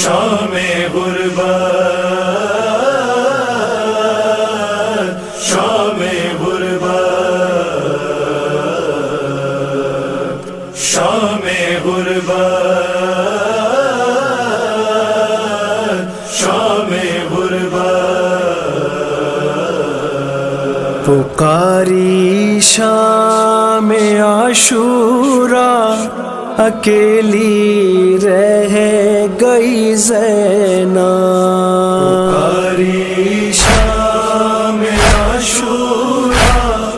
شام غربت، شام غربت، شام غربت، شام غربت، پکاری شام عاشوراء، اکیلی رہ گئی زینب، پکاری شام عاشوراء،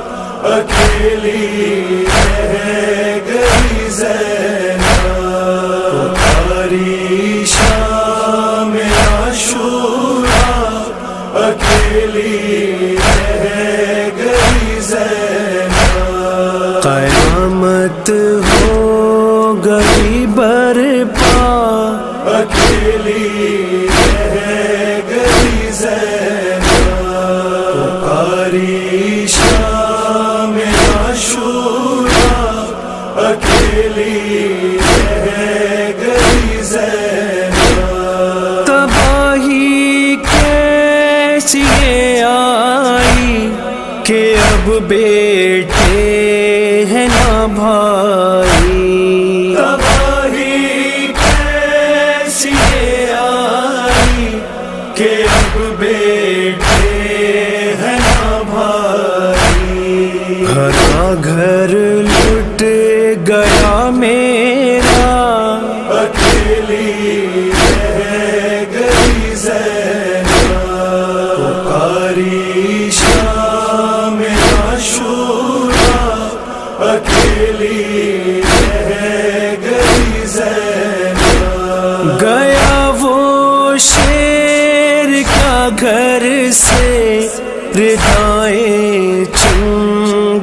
اکیلی رہ گئی زینب، پکاری شام عاشوراء، اکیلی رہ گئی زینب، قیامت ہو گئی برپا، اکیلی رہ گئی زینب، پکاری شام عاشوراء، اکیلی رہ گئی زینب، تباہی کیسی آئی کہ اب بیٹے ہیں نہ بھائی، تباہی کیسی آئی کہ اب بیٹے ہیں نہ بھائی، بھرا گھر لٹ گیا میرا، اکیلی رہ گئی زینب، پکاری شام عاشوراء، اکیلی رہ گئی زینب، گیا وہ شیر کا گھر سے، ردائیں چن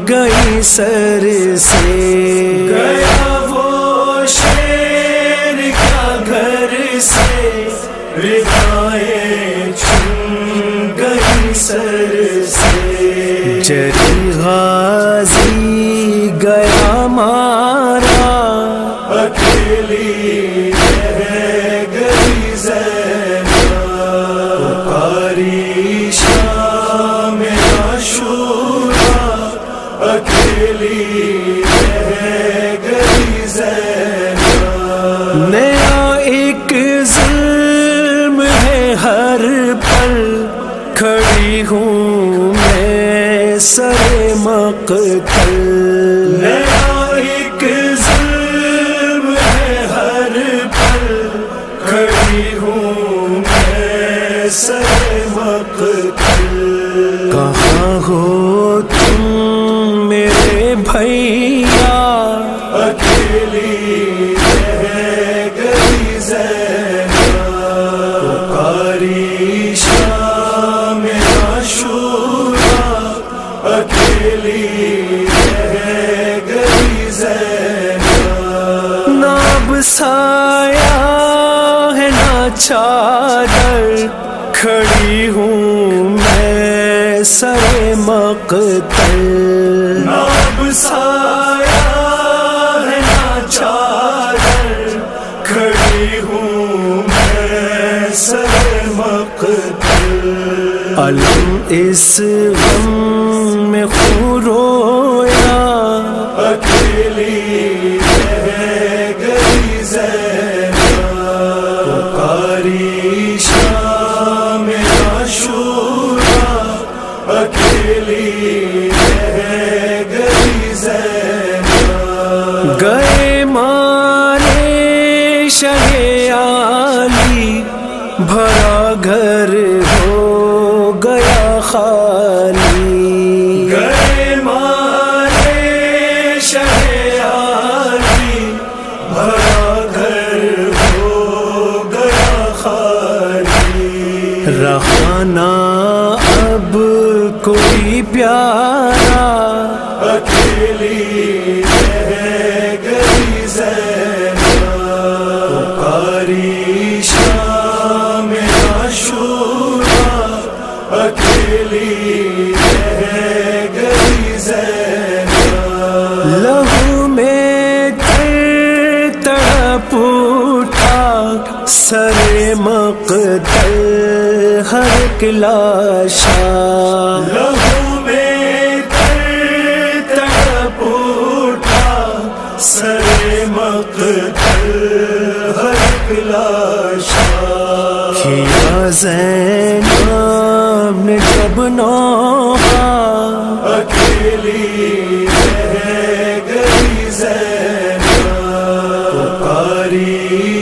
گئی سر سے، گیا وہ شیر کا گھر سے، ردائیں چن گئی سر سے، جری غازی گیا مارا، اکیلی رہ گئی زینب، پکاری شام عاشوراء، اکیلی رہ گئی زینب، نیا ایک ظلم ہے ہر پل، کھڑی ہوں میں سر مقتل، نیا ایک ظلم ہے ہر پل، کھڑی ہوں میں سر مقتل، کہاں ہو تم میرے بھیا، اکیلی رہ گئی زینب، پکاری شام عاشوراء، اکیلی رہ گئی زینب، ناب سایہ ہے نہ چادر، کھڑی ہوں میں سر مقتل، ناب سایہ ہے نہ چادر، کھڑی ہوں میں سر مقتل، علم اس غم میں خون رویا، اکیلی رہ گئی زینب، پکاری شام عاشوراء، اکیلی رہ گئی زینب، گئے مارے شہ عالی، بھرا گھر ہو گیا خالی، گئے مارے شہ عالی، بھرا گھر ہو گیا خالی، رہا نہ اب کوئی پیارا، اکیلی رہ گئی زینب، پکاری شام عاشوراء، اکیلی رہ گئی زینب، لہو میں تڑپ اٹھا سر مقتل ہر ایک لاشا، لہو میں در تڑپ اٹھا سر مقتل ہر ایک لاشا، کیا زینب نے جب نوحہ اکیلی رہ گئی زینب، پکاری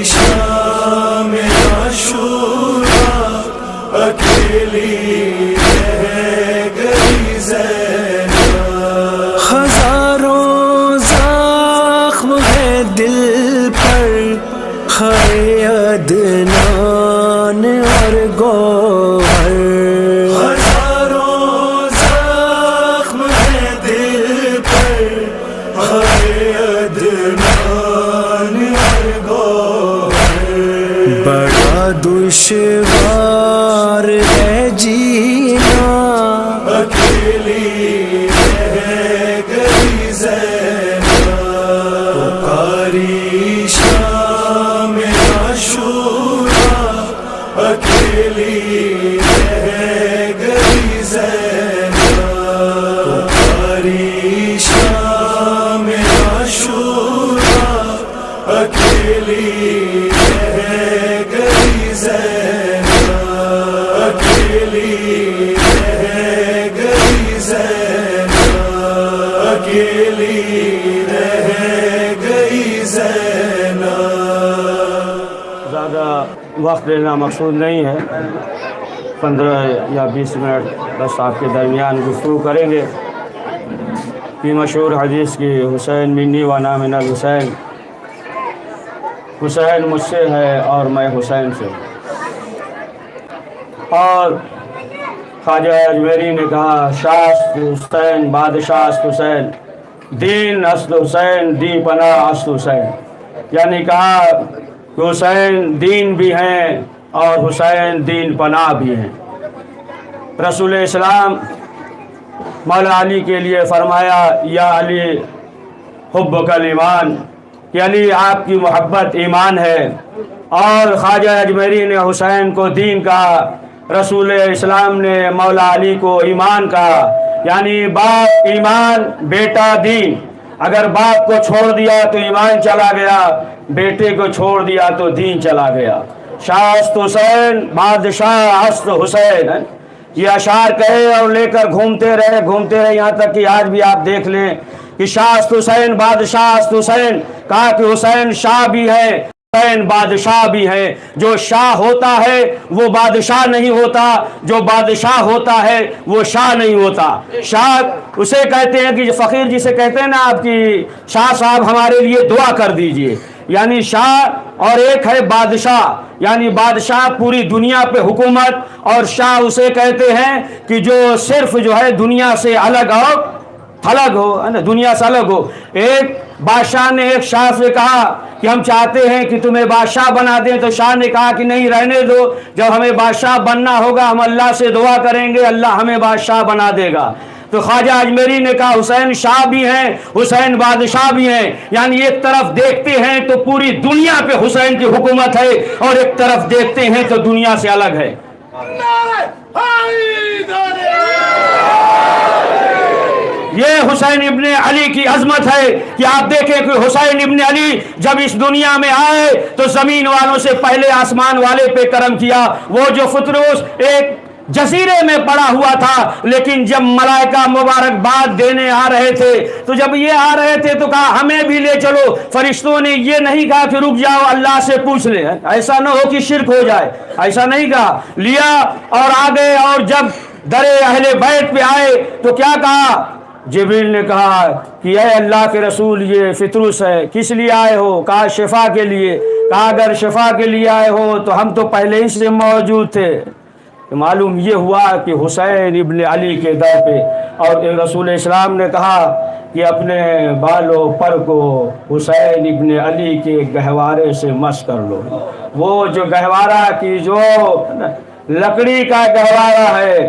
شام عاشورا اکیلی رہ گئی زینب، ہزاروں زخم ہے دل پر، ہے عدنان اور گوہر، ہزاروں زخم ہے دل پر، ہے عدنان اور گوہر، بڑا دشوار ہے جینا، اکیلی رہ گئی زینب، پکاری شام عاشورا اکیلی رہ گئی زینب، پکاری شام عاشورا اکیلی رہ گئی زینب، اکیلی رہ گئی زینب، اکیلی رہ گئی زینب۔ زیادہ وقت لینا مقصود نہیں ہے، 15 یا 20 منٹ بس آپ کے درمیان گفتگو کریں گے یہ مشہور حدیث کی، حسین منی و انا من الحسین، حسین مجھ سے ہے اور میں حسین سے ہوں۔ اور خواجہ اجمیری نے کہا شاست حسین بادشاہ حسین، دین اصل حسین دی پناہ اصل حسین، یعنی کہا کہ حسین دین بھی ہیں اور حسین دین پناہ بھی ہیں۔ رسول اسلام مولا علی کے لیے فرمایا یا علی حبک الایمان، کہ علی آپ کی محبت ایمان ہے، اور خواجہ اجمیری نے حسین کو دین کہا، رسول اسلام نے مولا علی کو ایمان کہا، یعنی باپ ایمان بیٹا دین، اگر باپ کو چھوڑ دیا تو ایمان چلا گیا، بیٹے کو چھوڑ دیا تو دین چلا گیا۔ شاست حسین بادشاہ است حسین، یہ اشعار کہے اور لے کر گھومتے رہے یہاں تک کہ آج بھی آپ دیکھ لیں کہ شاست حسین بادشاہ است حسین، کہا کہ حسین شاہ بھی ہے حسین بادشاہ بھی ہے، جو شاہ ہوتا ہے وہ بادشاہ نہیں ہوتا، جو بادشاہ ہوتا ہے وہ شاہ نہیں ہوتا۔ شاہ اسے کہتے ہیں کہ فقیر جسے کہتے ہیں نا آپ کی شاہ صاحب ہمارے لیے دعا کر دیجئے، یعنی شاہ، اور ایک ہے بادشاہ، یعنی بادشاہ پوری دنیا پہ حکومت، اور شاہ اسے کہتے ہیں کہ جو صرف جو ہے دنیا سے الگ اور تھلگ ہو، دنیا سے الگ ہو۔ ایک بادشاہ نے ایک شاہ سے کہا کہ ہم چاہتے ہیں کہ تمہیں بادشاہ بنا دیں، تو شاہ نے کہا کہ نہیں رہنے دو، جب ہمیں بادشاہ بننا ہوگا ہم اللہ سے دعا کریں گے، اللہ ہمیں بادشاہ بنا دے گا۔ تو خواجہ اجمیری نے کہا حسین شاہ بھی ہیں حسین بادشاہ بھی ہیں، یعنی ایک طرف دیکھتے ہیں تو پوری دنیا پہ حسین کی حکومت ہے، اور ایک طرف دیکھتے ہیں تو دنیا سے الگ ہے۔ یہ حسین ابن علی کی عظمت ہے کہ آپ دیکھیں کہ حسین ابن علی جب اس دنیا میں آئے تو زمین والوں سے پہلے آسمان والے پہ کرم کیا۔ وہ جو فطروس ایک جزیرے میں پڑا ہوا تھا، لیکن جب ملائکہ مبارکباد دینے آ رہے تھے تو جب یہ آ رہے تھے تو کہا ہمیں بھی لے چلو۔ فرشتوں نے یہ نہیں کہا کہ رک جاؤ اللہ سے پوچھ لیں، ایسا نہ ہو کہ شرک ہو جائے، ایسا نہیں کہا، لیا اور آگے۔ اور جب در اہل بیت پہ آئے تو کیا کہا؟ جبریل نے کہا کہ اے اللہ کے رسول یہ فطروس ہے، کس لیے آئے ہو؟ کہا شفا کے لیے۔ کہا اگر شفا کے لیے آئے ہو تو ہم تو پہلے ہی سے موجود تھے۔ معلوم یہ ہوا کہ حسین ابن علی کے در پہ، اور رسول اسلام نے کہا کہ اپنے بال و پر کو حسین ابن علی کے گہوارے سے مس کر لو۔ وہ جو گہوارہ کی جو لکڑی کا گہوارہ ہے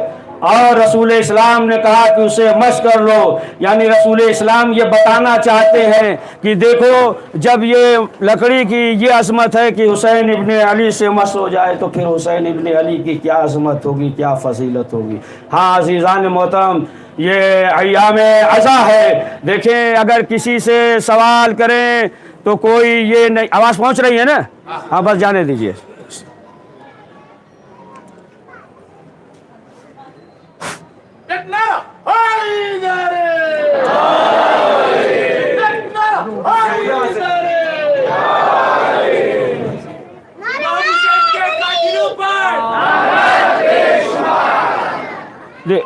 اور رسول اسلام نے کہا کہ اسے مشق کر لو، یعنی رسول اسلام یہ بتانا چاہتے ہیں کہ دیکھو جب یہ لکڑی کی یہ عظمت ہے کہ حسین ابن علی سے مس ہو جائے تو پھر حسین ابن علی کی کیا عظمت ہوگی، کیا فضیلت ہوگی۔ ہاں عزیزان محترم، یہ ایام عزا ہے۔ دیکھیں اگر کسی سے سوال کریں تو کوئی یہ نہیں، آواز پہنچ رہی ہے نا؟ ہاں بس جانے دیجئے۔ جی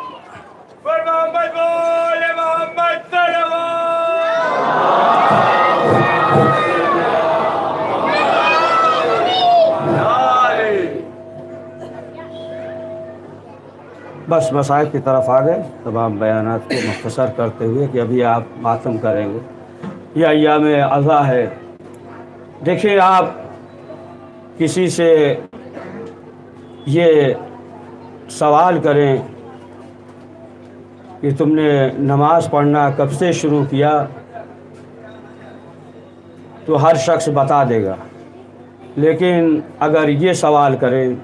بس مسائل کی طرف آ گئے، تمام بیانات کو مختصر کرتے ہوئے کہ ابھی آپ ماتم کریں گے، یہ ایام عزا ہے۔ دیکھیں آپ کسی سے یہ سوال کریں کہ تم نے نماز پڑھنا کب سے شروع کیا، تو ہر شخص بتا دے گا، لیکن اگر یہ سوال کریں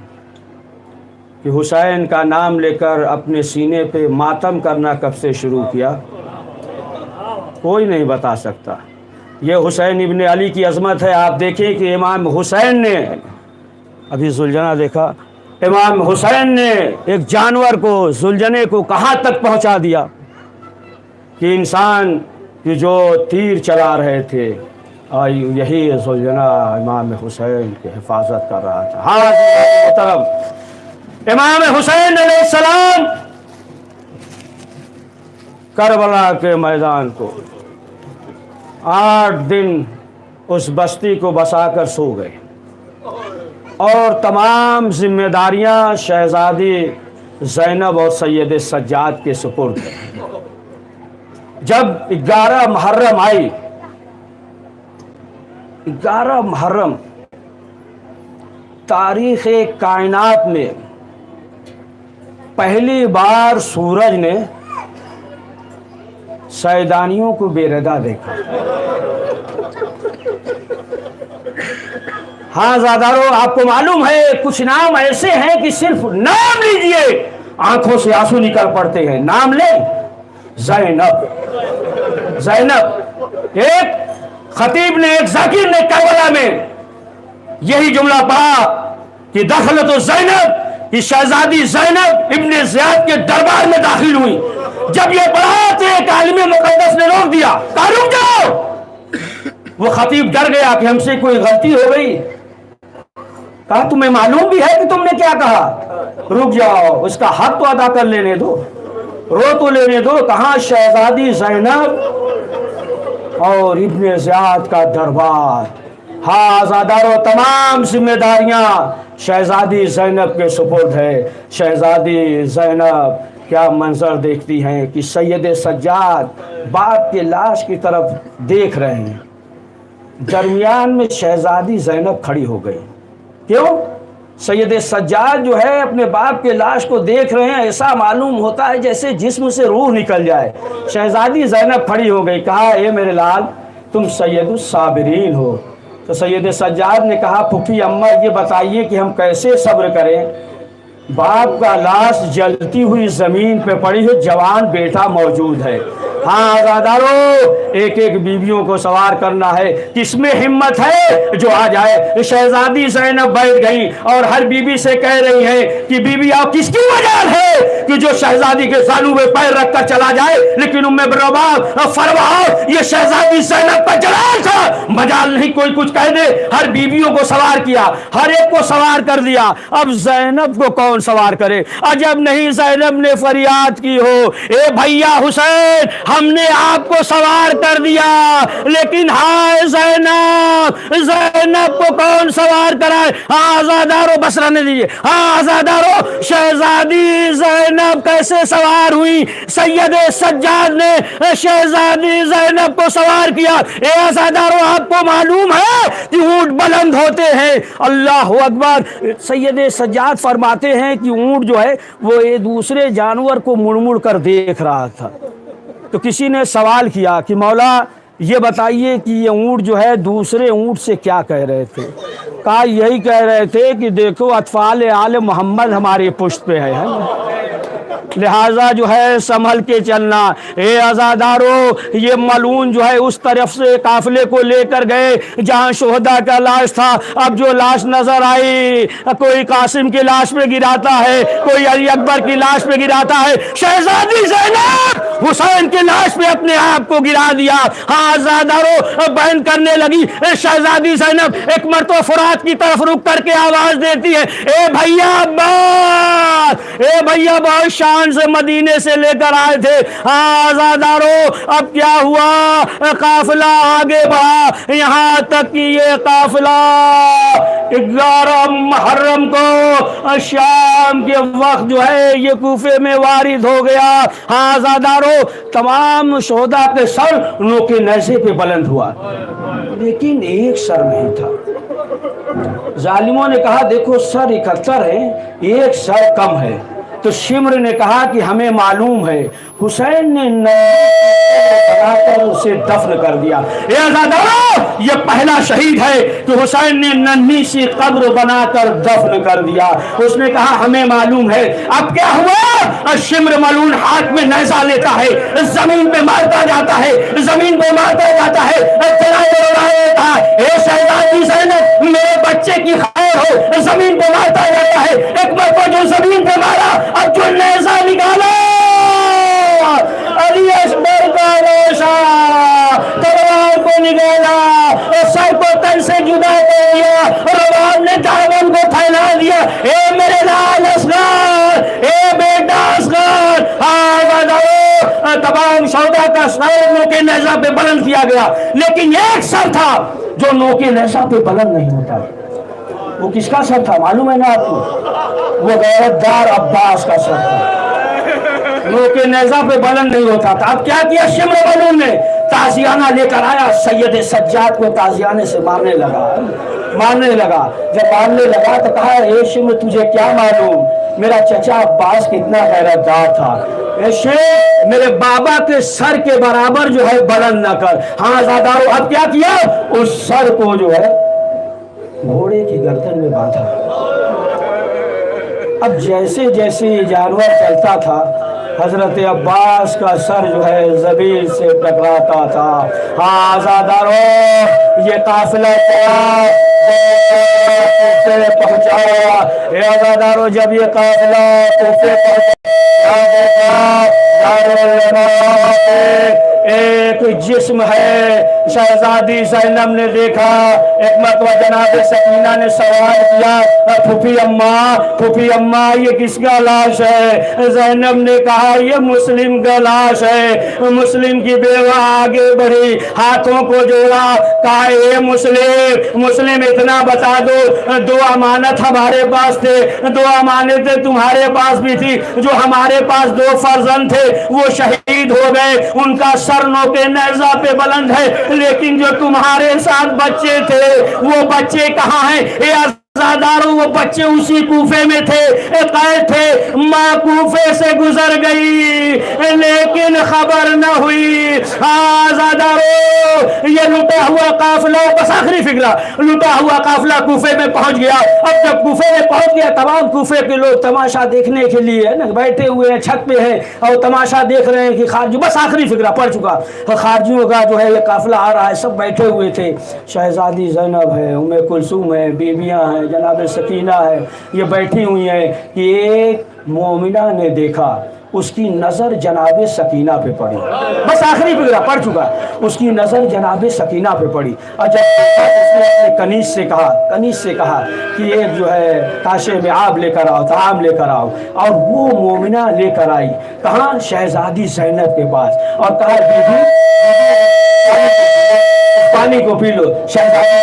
کہ حسین کا نام لے کر اپنے سینے پہ ماتم کرنا کب سے شروع کیا، کوئی نہیں بتا سکتا۔ یہ حسین ابن علی کی عظمت ہے۔ آپ دیکھیں کہ امام حسین نے، ابھی زلجنہ دیکھا، امام حسین نے ایک جانور کو، زلجنے کو کہاں تک پہنچا دیا کہ انسان کی جو تیر چلا رہے تھے یہی زلجنہ امام حسین کی حفاظت کر رہا تھا۔ ہاں محترم، امام حسین علیہ السلام کربلا کے میدان کو 8 دن اس بستی کو بسا کر سو گئے اور تمام ذمہ داریاں شہزادی زینب اور سید سجاد کے سپرد ہیں۔ جب 11 محرم آئی، 11 محرم تاریخ کائنات میں پہلی بار سورج نے سیدانیوں کو بے ردا دیکھا۔ ہاں زادارو، آپ کو معلوم ہے کچھ نام ایسے ہیں کہ صرف نام لیجئے آنکھوں سے آنسو نکل پڑتے ہیں۔ نام لیں، زینب، زینب۔ ایک خطیب نے، ایک ذاکر نے کربلا میں یہی جملہ پڑھا کہ دخلت زینب، کہ شہزادی زینب ابن زیاد کے دربار میں داخل ہوئی۔ جب یہ پڑھا تو ایک عالم مقدس نے روک دیا، کہا رک جاؤ۔ وہ خطیب ڈر گیا کہ ہم سے کوئی غلطی ہو گئی۔ کہا تمہیں معلوم بھی ہے کہ تم نے کیا کہا؟ رک جاؤ، اس کا حق تو ادا کر لینے دو، رو تو لینے دو۔ کہاں شہزادی زینب اور ابن زیاد کا دربار۔ ہاں آزادارو، تمام ذمہ داریاں شہزادی زینب کے سپرد ہے۔ شہزادی زینب کیا منظر دیکھتی ہیں کہ سید سجاد باپ کے لاش کی طرف دیکھ رہے ہیں، درمیان میں شہزادی زینب کھڑی ہو گئی۔ کیوں؟ سید سجاد جو ہے اپنے باپ کے لاش کو دیکھ رہے ہیں، ایسا معلوم ہوتا ہے جیسے جسم سے روح نکل جائے۔ شہزادی زینب کھڑی ہو گئی، کہا اے میرے لال، تم سید الصابرین ہو۔ تو سید سجاد نے کہا پھوپھی اماں یہ بتائیے کہ ہم کیسے صبر کریں، باپ کا لاش جلتی ہوئی زمین پہ پڑی ہے، جوان بیٹا موجود ہے۔ ہاں آزادارو، ایک ایک بیویوں کو سوار کرنا ہے، کس میں ہمت ہے جو آ جائے۔ شہزادی زینب بیٹھ گئی اور ہر بیوی سے کہہ رہی ہے کہ بیوی آپ کس کی مجال ہے کہ جو شہزادی کے زانو میں پیر رکھ کر چلا جائے، لیکن ام برواب فرماؤ یہ شہزادی زینب کا جلال تھا، مجال نہیں کوئی کچھ کہہ دے۔ ہر بیویوں کو سوار کیا، ہر ایک کو سوار کر دیا۔ اب زینب کو کون سوار کرے؟ عجب نہیں زینب نے فریاد کی ہو، اے بھیا حسین ہم نے آپ کو سوار کر دیا، لیکن ہائے زینب، زینب کو کون سوار کرا ہے آزادارو بس رہنے دیجیے آزادارو شہزادی زینب کیسے سوار ہوئی سید سجاد نے شہزادی زینب کو سوار کیا اے آزادارو آپ کو معلوم ہے کہ اونٹ بلند ہوتے ہیں اللہ اکبر سید سجاد فرماتے ہیں کہ اونٹ جو ہے وہ ایک دوسرے جانور کو مڑ مڑ کر دیکھ رہا تھا تو کسی نے سوال کیا کہ مولا یہ بتائیے کہ یہ اونٹ جو ہے دوسرے اونٹ سے کیا کہہ رہے تھے کہا یہی کہہ رہے تھے کہ دیکھو اطفال آل محمد ہمارے پشت پہ ہے لہٰذا جو ہے سنبھل کے چلنا اے آزادارو یہ ملعون جو ہے اس طرف سے قافلے کو لے کر گئے جہاں شہداء کا لاش تھا اب جو لاش نظر آئی کوئی قاسم کی لاش پہ گراتا ہے کوئی علی اکبر کی لاش پہ گراتا ہے شہزادی زینب حسین کی لاش پہ اپنے آپ کو گرا دیا آزادارو بیان کرنے لگی شہزادی زینب ایک مرتبہ فرات کی طرف رک کر کے آواز دیتی ہے اے بھیا عباس اے بھیا بہت شان سے مدینے سے لے کر آئے تھے آزادارو اب کیا ہوا قافلہ آگے بڑھا یہاں تک کہ یہ قافلہ 11 محرم کو شام کے وقت جو ہے یہ کوفے میں وارد ہو گیا آزادارو تمام شہداء کے سر نوکے نیزے پہ بلند ہوا لیکن ایک سر نہیں تھا ظالموں نے کہا دیکھو سر 71 ہیں ایک سر کم ہے تو شمر نے کہا کہ ہمیں معلوم ہے حسین نے بنا کر اسے دفن کر دیا اے آزادارو یہ پہلا شہید ہے کہ حسین نے ننھی سی قبر بنا کر دفن کر دیا اس نے کہا ہمیں معلوم ہے اب کیا ہوا شمر ملعون ہاتھ میں نیزہ لیتا ہے زمین پہ مارتا جاتا ہے زمین پہ مارتا جاتا ہے اے شہزادی زینب میرے بچے کی خیر ہو زمین پہ مارتا جاتا ہے ایک مرتبہ جو زمین پہ مارا اب جو نیزہ نکالا علی اکبر کا ریشہ تلوار کو نکالا اور سر کو تن سے جدا کر دیا روان نے دامن کو پھیلا دیا اے میرے لال اصغر اے بیٹا اصغر تمام شہداء کا سر نوکے نیزہ پہ بلند کیا گیا لیکن ایک سر تھا جو نوکے نیزہ پہ بلند نہیں ہوتا وہ کس کا سر تھا معلوم ہے نا آپ کو وہ غیرتدار عباس کا سر تھا نوکے نیزہ پہ بلند نہیں ہوتا تھا اب کیا کیا شمر ملعون نے تازیانہ لے کر آیا سید سجاد کو تازیانے سے مارنے لگا جب مارنے لگا تو کہا اے شمر تجھے کیا معلوم میرا چچا عباس کتنا غیرتدار تھا اے شمر میرے بابا کے سر کے برابر جو ہے بلند نہ کر ہاں آزادارو اب کیا کیا اس سر کو جو ہے گھوڑے کی گردن میں باندھا اب جیسے جیسے یہ جانور چلتا تھا حضرت عباس کا سر جو ہے زمین سے ٹکراتا تھا ہاں آزادارو یہ قافلہ پہنچا اے آزادارو جب یہ قافلہ کوفے پہنچا ایک جسم ہے شہزادی زینب نے دیکھا ایک مرتبہ جناب سکینہ نے سوال کیا پھوپھی اماں یہ کس کا لاش ہے زینب نے کہا یہ مسلم کا لاش ہے مسلم کی بیوہ آگے بڑھی ہاتھوں کو جوڑا کہا اے مسلم اتنا بتا دو امانت ہمارے پاس تھے 2 امانتیں تمہارے پاس بھی تھی جو ہمارے پاس 2 فرزند تھے وہ شہید ہو گئے ان کا سر نوکے نیزہ پہ بلند ہے لیکن جو تمہارے ساتھ بچے تھے وہ بچے کہاں ہیں اے آزادارو وہ بچے اسی کوفے میں تھے قید تھے ماں کوفے سے گزر گئی لیکن خبر نہ ہوئی آزادارو یہ لٹا ہوا قافلہ بس آخری فکرہ لٹا ہوا قافلہ کوفے میں پہنچ گیا اب جب کوفے میں پہنچ گیا تمام کوفے کے لوگ تماشا دیکھنے کے لیے بیٹھے ہوئے ہیں چھت پہ ہیں اور تماشا دیکھ رہے ہیں کہ خارجی بس آخری فکرہ پڑ چکا خارجیوں کا جو ہے یہ قافلہ آ رہا ہے سب بیٹھے ہوئے تھے شہزادی زینب ہے ام کلثوم ہے بیویاں ہیں جناب سکینہ ہے یہ بیٹھی ہوئی ہیں کہ ایک مومنہ نے دیکھا اس کی نظر جناب سکینہ پہ پڑی بس آخری فکرہ پڑ چکا اس کی نظر جناب سکینہ پہ پڑی اور جب اس نے اپنے کنیز سے کہا کہ ایک جو ہے کاشے میں آب لے کر آؤ طعام لے کر آؤ اور وہ مومنہ لے کر آئی کہاں شہزادی زینب کے پاس اور کہا بیوی پانی کو پی لو شہزادی